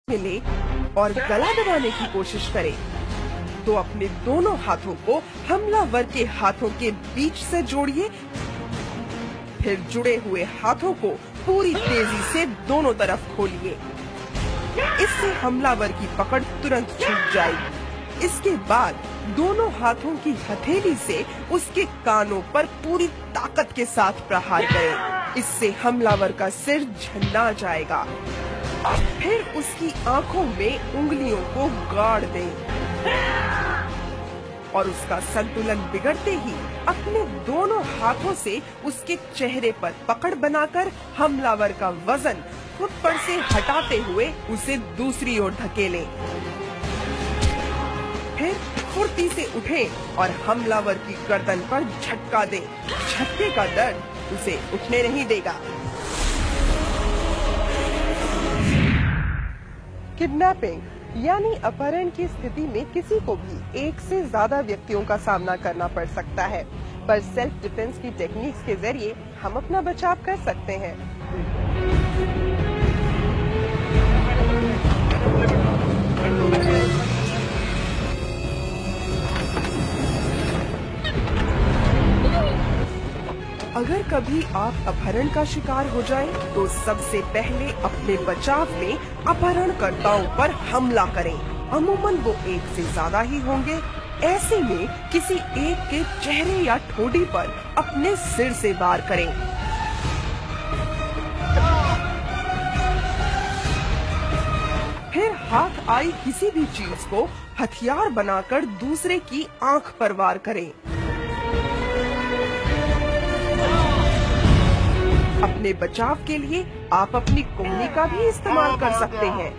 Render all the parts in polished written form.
में ले और गला दबाने की कोशिश करे तो अपने दोनों हाथों को हमलावर के हाथों के बीच से जोड़िए। फिर जुड़े हुए हाथों को पूरी तेजी से दोनों तरफ खोलिए। इससे हमलावर की पकड़ तुरंत छूट जाएगी। इसके बाद दोनों हाथों की हथेली से उसके कानों पर पूरी ताकत के साथ प्रहार करें। इससे हमलावर का सिर झन्ना जाएगा। फिर उसकी आंखों में उंगलियों को गाड़ दें और उसका संतुलन बिगड़ते ही अपने दोनों हाथों से उसके चेहरे पर पकड़ बनाकर हमलावर का वजन खुद पर से हटाते हुए उसे दूसरी ओर धकेलें। फिर फुर्ती से उठें और हमलावर की गर्दन पर झटका दें। झटके का दर्द उसे उठने नहीं देगा। किडनैपिंग यानी अपहरण की स्थिति में किसी को भी एक से ज्यादा व्यक्तियों का सामना करना पड़ सकता है, पर सेल्फ डिफेंस की टेक्निक्स के जरिए हम अपना बचाव कर सकते हैं। अगर कभी आप अपहरण का शिकार हो जाएं, तो सबसे पहले अपने बचाव में अपहरणकर्ताओं पर हमला करें। अमूमन वो एक से ज्यादा ही होंगे। ऐसे में किसी एक के चेहरे या ठोड़ी पर अपने सिर से वार करें। फिर हाथ आई किसी भी चीज को हथियार बनाकर दूसरे की आंख पर वार करें। अपने बचाव के लिए आप अपनी कोहनी का भी इस्तेमाल कर सकते हैं।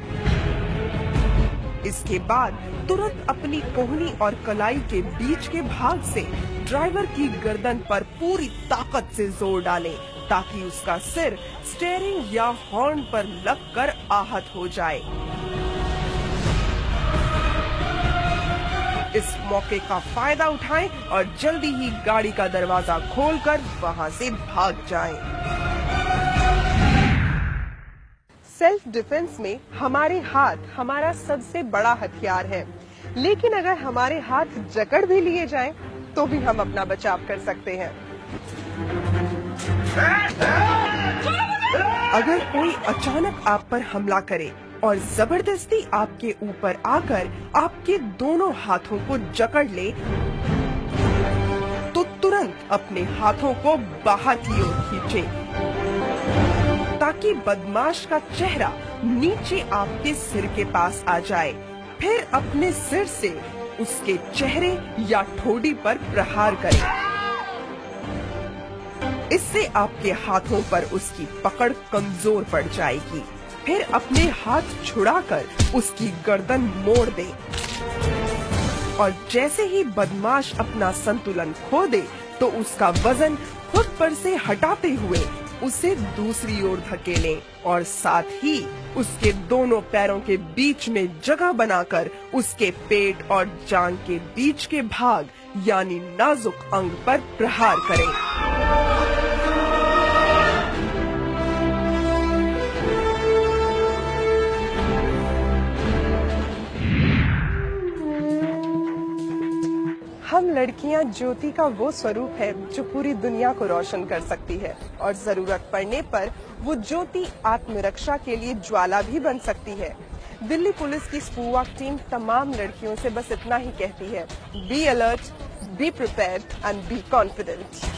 इसके बाद तुरंत अपनी कोहनी और कलाई के बीच के भाग से ड्राइवर की गर्दन पर पूरी ताकत से जोर डालें, ताकि उसका सिर स्टीयरिंग या हॉर्न पर लगकर आहत हो जाए। इस मौके का फायदा उठाएं और जल्दी ही गाड़ी का दरवाजा खोलकर वहां से भाग जाएं। सेल्फ डिफेंस में हमारे हाथ हमारा सबसे बड़ा हथियार है, लेकिन अगर हमारे हाथ जकड़ भी लिए जाएं, तो भी हम अपना बचाव कर सकते हैं। अगर कोई अचानक आप पर हमला करे और जबरदस्ती आपके ऊपर आकर आपके दोनों हाथों को जकड़ ले, तो तुरंत अपने हाथों को बाहर की ओर खींचें, ताकि बदमाश का चेहरा नीचे आपके सिर के पास आ जाए। फिर अपने सिर से उसके चेहरे या ठोड़ी पर प्रहार करें। इससे आपके हाथों पर उसकी पकड़ कमजोर पड़ जाएगी। फिर अपने हाथ छुड़ाकर उसकी गर्दन मोड़ दें और जैसे ही बदमाश अपना संतुलन खो दे, तो उसका वजन खुद पर से हटाते हुए उसे दूसरी ओर धकेलें और साथ ही उसके दोनों पैरों के बीच में जगह बनाकर उसके पेट और जांघ के बीच के भाग यानी नाजुक अंग पर प्रहार करें। हम लड़कियां ज्योति का वो स्वरूप है जो पूरी दुनिया को रोशन कर सकती है, और जरूरत पड़ने पर वो ज्योति आत्मरक्षा के लिए ज्वाला भी बन सकती है। दिल्ली पुलिस की स्पूवाक टीम तमाम लड़कियों से बस इतना ही कहती है: be alert, be prepared and be confident.